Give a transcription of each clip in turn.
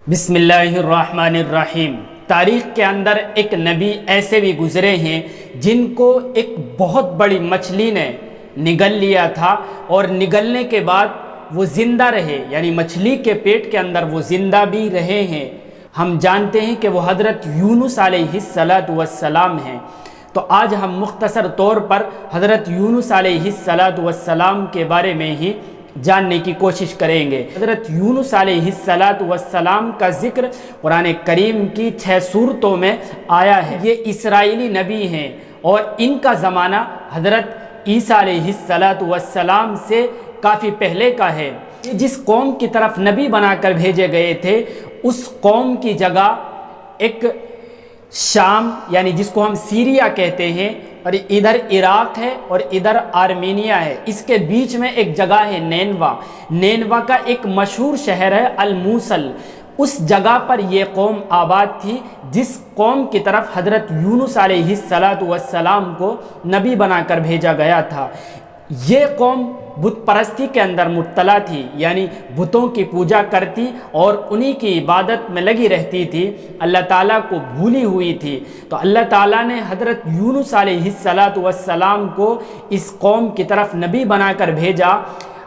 بسم اللہ الرحمن الرحیم۔ تاریخ کے اندر ایک نبی ایسے بھی گزرے ہیں جن کو ایک بہت بڑی مچھلی نے نگل لیا تھا، اور نگلنے کے بعد وہ زندہ رہے، یعنی مچھلی کے پیٹ کے اندر وہ زندہ بھی رہے ہیں۔ ہم جانتے ہیں کہ وہ حضرت یونس علیہ السلام ہیں۔ تو آج ہم مختصر طور پر حضرت یونس علیہ السلام کے بارے میں ہی جاننے کی کوشش کریں گے۔ حضرت یونس علیہ السلام کا ذکر قرآن کریم کی 6 سورتوں میں آیا ہے۔ یہ اسرائیلی نبی ہیں اور ان کا زمانہ حضرت عیسیٰ علیہ السلام سے کافی پہلے کا ہے۔ جس قوم کی طرف نبی بنا کر بھیجے گئے تھے، اس قوم کی جگہ ایک شام، یعنی جس کو ہم سیریا کہتے ہیں، اور ادھر عراق ہے اور ادھر آرمینیا ہے، اس کے بیچ میں ایک جگہ ہے نینوا۔ نینوا کا ایک مشہور شہر ہے الموصل۔ اس جگہ پر یہ قوم آباد تھی جس قوم کی طرف حضرت یونس علیہ السلام کو نبی بنا کر بھیجا گیا تھا۔ یہ قوم بت پرستی کے اندر مبتلا تھی، یعنی بتوں کی پوجا کرتی اور انہی کی عبادت میں لگی رہتی تھی، اللہ تعالیٰ کو بھولی ہوئی تھی۔ تو اللہ تعالیٰ نے حضرت یونس علیہ السلام کو اس قوم کی طرف نبی بنا کر بھیجا۔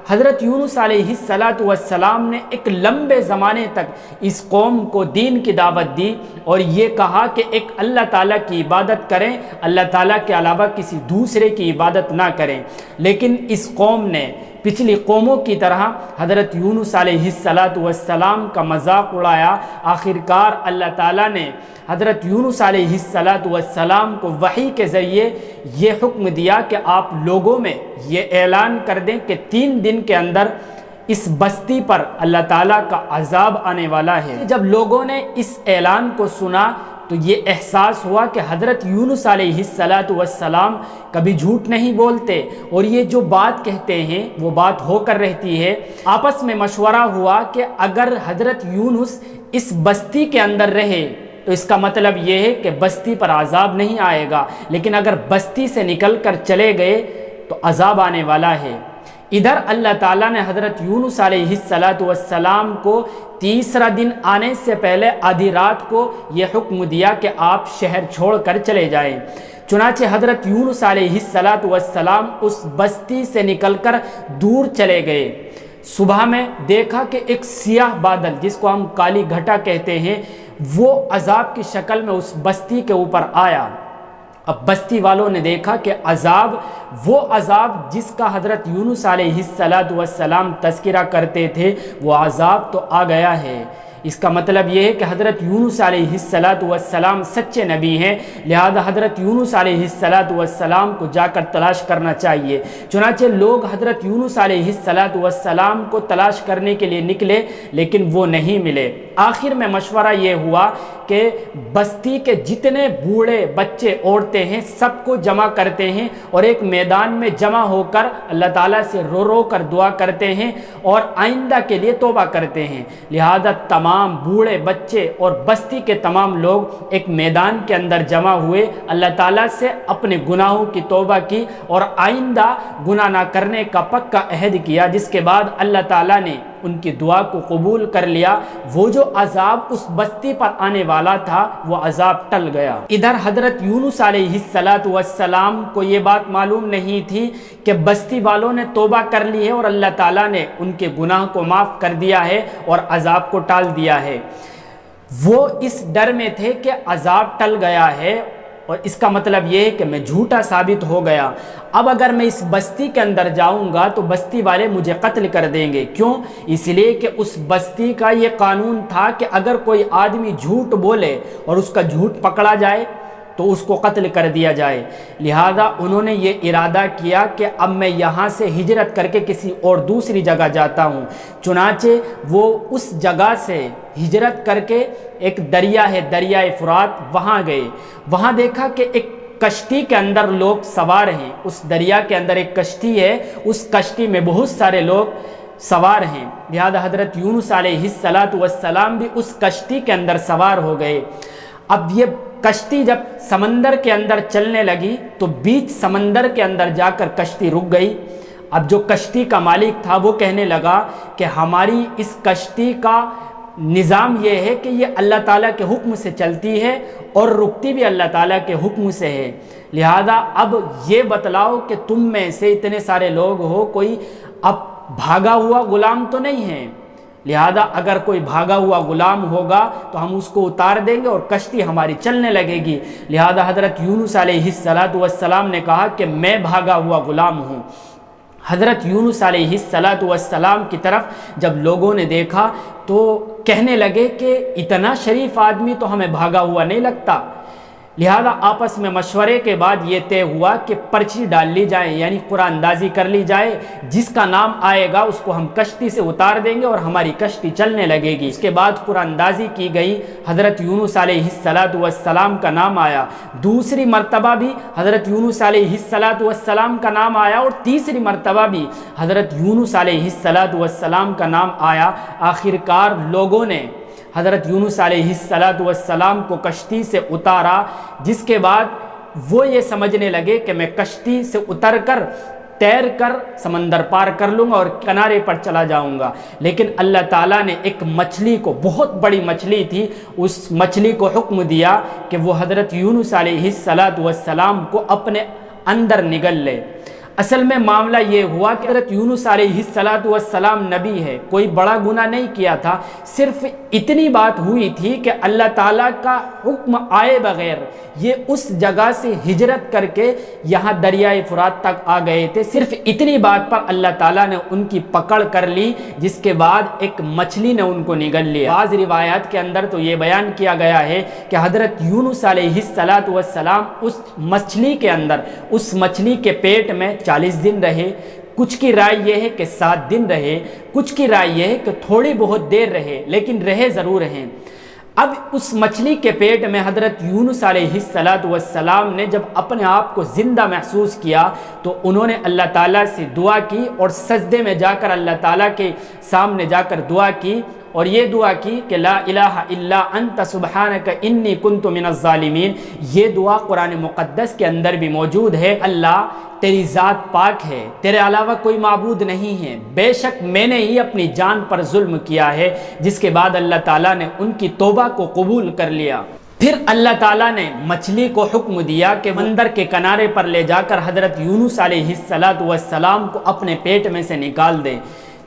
حضرت یونس علیہ السلام نے ایک لمبے زمانے تک اس قوم کو دین کی دعوت دی اور یہ کہا کہ ایک اللہ تعالیٰ کی عبادت کریں، اللہ تعالیٰ کے علاوہ کسی دوسرے کی عبادت نہ کریں۔ لیکن اس قوم نے پچھلی قوموں کی طرح حضرت یونس علیہ السلام کا مذاق اڑایا۔ آخرکار اللہ تعالیٰ نے حضرت یونس علیہ السلام کو وحی کے ذریعے یہ حکم دیا کہ آپ لوگوں میں یہ اعلان کر دیں کہ 3 دن کے اندر اس بستی پر اللہ تعالیٰ کا عذاب آنے والا ہے۔ جب لوگوں نے اس اعلان کو سنا تو یہ احساس ہوا کہ حضرت یونس علیہ السلام کبھی جھوٹ نہیں بولتے اور یہ جو بات کہتے ہیں وہ بات ہو کر رہتی ہے۔ آپس میں مشورہ ہوا کہ اگر حضرت یونس اس بستی کے اندر رہے تو اس کا مطلب یہ ہے کہ بستی پر عذاب نہیں آئے گا، لیکن اگر بستی سے نکل کر چلے گئے تو عذاب آنے والا ہے۔ ادھر اللہ تعالیٰ نے حضرت یونس علیہ السلام کو تیسرا دن آنے سے پہلے آدھی رات کو یہ حکم دیا کہ آپ شہر چھوڑ کر چلے جائیں۔ چنانچہ حضرت یونس علیہ السلام اس بستی سے نکل کر دور چلے گئے۔ صبح میں دیکھا کہ ایک سیاہ بادل، جس کو ہم کالی گھٹا کہتے ہیں، وہ عذاب کی شکل میں اس بستی کے اوپر آیا۔ اب بستی والوں نے دیکھا کہ وہ عذاب جس کا حضرت یونس علیہ السلام تذکرہ کرتے تھے، وہ عذاب تو آ گیا ہے۔ اس کا مطلب یہ ہے کہ حضرت یونس علیہ السلام سچے نبی ہیں، لہذا حضرت یونس علیہ السلام کو جا کر تلاش کرنا چاہیے۔ چنانچہ لوگ حضرت یونس علیہ السلام کو تلاش کرنے کے لیے نکلے، لیکن وہ نہیں ملے۔ آخر میں مشورہ یہ ہوا کہ بستی کے جتنے بوڑھے بچے عورتیں ہیں سب کو جمع کرتے ہیں اور ایک میدان میں جمع ہو کر اللہ تعالیٰ سے رو رو کر دعا کرتے ہیں اور آئندہ کے لیے توبہ کرتے ہیں۔ لہذا تمام بوڑھے بچے اور بستی کے تمام لوگ ایک میدان کے اندر جمع ہوئے، اللہ تعالیٰ سے اپنے گناہوں کی توبہ کی اور آئندہ گناہ نہ کرنے کا پکا عہد کیا، جس کے بعد اللہ تعالیٰ نے ان کی دعا کو قبول کر لیا۔ وہ جو عذاب اس بستی پر آنے والا تھا وہ عذاب ٹل گیا۔ ادھر حضرت یونس علیہ السلام کو یہ بات معلوم نہیں تھی کہ بستی والوں نے توبہ کر لی ہے اور اللہ تعالیٰ نے ان کے گناہ کو معاف کر دیا ہے اور عذاب کو ٹال دیا ہے۔ وہ اس ڈر میں تھے کہ عذاب ٹل گیا ہے اور اس کا مطلب یہ ہے کہ میں جھوٹا ثابت ہو گیا۔ اب اگر میں اس بستی کے اندر جاؤں گا تو بستی والے مجھے قتل کر دیں گے۔ کیوں؟ اس لیے کہ اس بستی کا یہ قانون تھا کہ اگر کوئی آدمی جھوٹ بولے اور اس کا جھوٹ پکڑا جائے تو اس کو قتل کر دیا جائے۔ لہذا انہوں نے یہ ارادہ کیا کہ اب میں یہاں سے ہجرت کر کے کسی اور دوسری جگہ جاتا ہوں۔ چنانچہ وہ اس جگہ سے ہجرت کر کے ایک دریا ہے، دریائے فرات، وہاں گئے۔ وہاں دیکھا کہ ایک کشتی کے اندر لوگ سوار ہیں۔ اس دریا کے اندر ایک کشتی ہے، اس کشتی میں بہت سارے لوگ سوار ہیں۔ لہذا حضرت یونس علیہ السلام بھی اس کشتی کے اندر سوار ہو گئے۔ اب یہ کشتی جب سمندر کے اندر چلنے لگی تو بیچ سمندر کے اندر جا کر کشتی رک گئی۔ اب جو کشتی کا مالک تھا وہ کہنے لگا کہ ہماری اس کشتی کا نظام یہ ہے کہ یہ اللہ تعالیٰ کے حکم سے چلتی ہے اور رکتی بھی اللہ تعالیٰ کے حکم سے ہے۔ لہذا اب یہ بتلاؤ کہ تم میں سے اتنے سارے لوگ ہو، کوئی اب بھاگا ہوا غلام تو نہیں ہے، لہذا اگر کوئی بھاگا ہوا غلام ہوگا تو ہم اس کو اتار دیں گے اور کشتی ہماری چلنے لگے گی۔ لہذا حضرت یونس علیہ السلام نے کہا کہ میں بھاگا ہوا غلام ہوں۔ حضرت یونس علیہ السلام کی طرف جب لوگوں نے دیکھا تو کہنے لگے کہ اتنا شریف آدمی تو ہمیں بھاگا ہوا نہیں لگتا۔ لہذا آپس میں مشورے کے بعد یہ طے ہوا کہ پرچی ڈال لی جائے، یعنی قرآن اندازی کر لی جائے، جس کا نام آئے گا اس کو ہم کشتی سے اتار دیں گے اور ہماری کشتی چلنے لگے گی۔ اس کے بعد قرآن اندازی کی گئی، حضرت یونس علیہ السلام کا نام آیا، دوسری مرتبہ بھی حضرت یونس علیہ السلام کا نام آیا، اور تیسری مرتبہ بھی حضرت یونس علیہ السلام کا نام آیا۔ آخرکار لوگوں نے حضرت یونس علیہ السلام کو کشتی سے اتارا، جس کے بعد وہ یہ سمجھنے لگے کہ میں کشتی سے اتر کر تیر کر سمندر پار کر لوں گا اور کنارے پر چلا جاؤں گا، لیکن اللہ تعالیٰ نے ایک مچھلی کو، بہت بڑی مچھلی تھی، اس مچھلی کو حکم دیا کہ وہ حضرت یونس علیہ السلام کو اپنے اندر نگل لے۔ اصل میں معاملہ یہ ہوا کہ حضرت یونس علیہ السلام نبی ہے، کوئی بڑا گناہ نہیں کیا تھا، صرف اتنی بات ہوئی تھی کہ اللہ تعالیٰ کا حکم آئے بغیر یہ اس جگہ سے ہجرت کر کے یہاں دریائے فرات تک آ گئے تھے۔ صرف اتنی بات پر اللہ تعالیٰ نے ان کی پکڑ کر لی، جس کے بعد ایک مچھلی نے ان کو نگل لیا۔ بعض روایات کے اندر تو یہ بیان کیا گیا ہے کہ حضرت یونس علیہ السلام اس مچھلی کے اندر، اس مچھلی کے پیٹ میں 40 دن رہے، کچھ کی رائے یہ ہے کہ 7 دن رہے، کچھ کی رائے یہ ہے کہ تھوڑی بہت دیر رہے، لیکن رہے ضرور ہیں۔ اب اس مچھلی کے پیٹ میں حضرت یونس علیہ السلام نے جب اپنے آپ کو زندہ محسوس کیا تو انہوں نے اللہ تعالیٰ سے دعا کی، اور سجدے میں جا کر اللہ تعالیٰ کے سامنے جا کر دعا کی، اور یہ دعا کی کہ لا الہ الا انت سبحانک انی کنت من الظالمین۔ یہ دعا قرآن مقدس کے اندر بھی موجود ہے۔ اللہ تیری ذات پاک ہے، تیرے علاوہ کوئی معبود نہیں ہے، بے شک میں نے ہی اپنی جان پر ظلم کیا ہے، جس کے بعد اللہ تعالیٰ نے ان کی توبہ کو قبول کر لیا۔ پھر اللہ تعالیٰ نے مچھلی کو حکم دیا کہ سمندر کے کنارے پر لے جا کر حضرت یونس علیہ السلام کو اپنے پیٹ میں سے نکال دے۔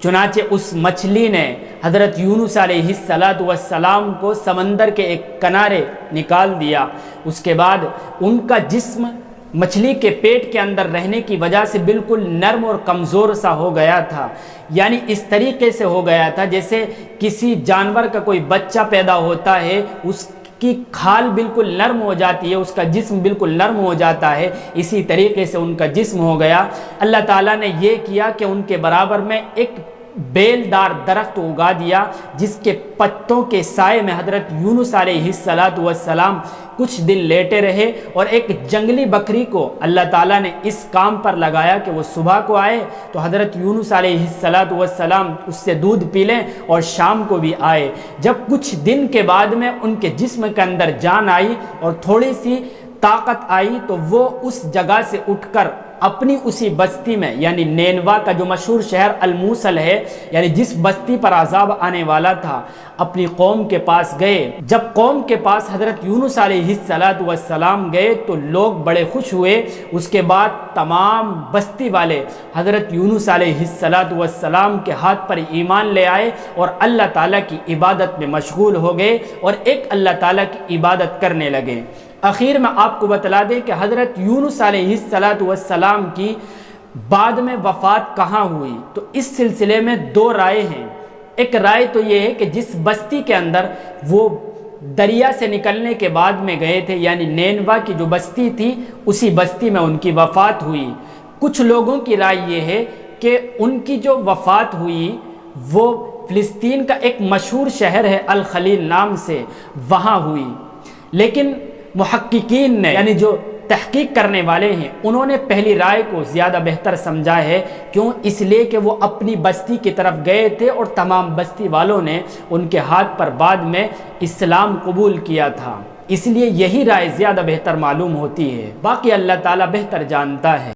چنانچہ اس مچھلی نے حضرت یونس علیہ السلام کو سمندر کے ایک کنارے نکال دیا۔ اس کے بعد ان کا جسم مچھلی کے پیٹ کے اندر رہنے کی وجہ سے بالکل نرم اور کمزور سا ہو گیا تھا، یعنی اس طریقے سے ہو گیا تھا جیسے کسی جانور کا کوئی بچہ پیدا ہوتا ہے، اس کی کھال بالکل نرم ہو جاتی ہے، اس کا جسم بالکل نرم ہو جاتا ہے، اسی طریقے سے ان کا جسم ہو گیا۔ اللہ تعالیٰ نے یہ کیا کہ ان کے برابر میں ایک بیل دار درخت اگا دیا، جس کے پتوں کے سائے میں حضرت یونس علیہ السلام کچھ دن لیٹے رہے، اور ایک جنگلی بکری کو اللہ تعالیٰ نے اس کام پر لگایا کہ وہ صبح کو آئے تو حضرت یونس علیہ السلام اس سے دودھ پی لیں، اور شام کو بھی آئے۔ جب کچھ دن کے بعد میں ان کے جسم کے اندر جان آئی اور تھوڑی سی طاقت آئی تو وہ اس جگہ سے اٹھ کر اپنی اسی بستی میں، یعنی نینوا کا جو مشہور شہر الموصل ہے، یعنی جس بستی پر عذاب آنے والا تھا، اپنی قوم کے پاس گئے۔ جب قوم کے پاس حضرت یونس علیہ السلام گئے تو لوگ بڑے خوش ہوئے۔ اس کے بعد تمام بستی والے حضرت یونس علیہ السلام کے ہاتھ پر ایمان لے آئے اور اللہ تعالیٰ کی عبادت میں مشغول ہو گئے اور ایک اللہ تعالیٰ کی عبادت کرنے لگے۔ اخیر میں آپ کو بتلا دیں کہ حضرت یونس علیہ السلام کی بعد میں وفات کہاں ہوئی، تو اس سلسلے میں 2 رائے ہیں۔ ایک رائے تو یہ ہے کہ جس بستی کے اندر وہ دریا سے نکلنے کے بعد میں گئے تھے، یعنی نینوا کی جو بستی تھی، اسی بستی میں ان کی وفات ہوئی۔ کچھ لوگوں کی رائے یہ ہے کہ ان کی جو وفات ہوئی وہ فلسطین کا ایک مشہور شہر ہے الخلیل نام سے، وہاں ہوئی۔ لیکن محققین نے، یعنی جو تحقیق کرنے والے ہیں، انہوں نے پہلی رائے کو زیادہ بہتر سمجھا ہے۔ کیوں؟ اس لیے کہ وہ اپنی بستی کی طرف گئے تھے اور تمام بستی والوں نے ان کے ہاتھ پر بعد میں اسلام قبول کیا تھا، اس لیے یہی رائے زیادہ بہتر معلوم ہوتی ہے۔ باقی اللہ تعالیٰ بہتر جانتا ہے۔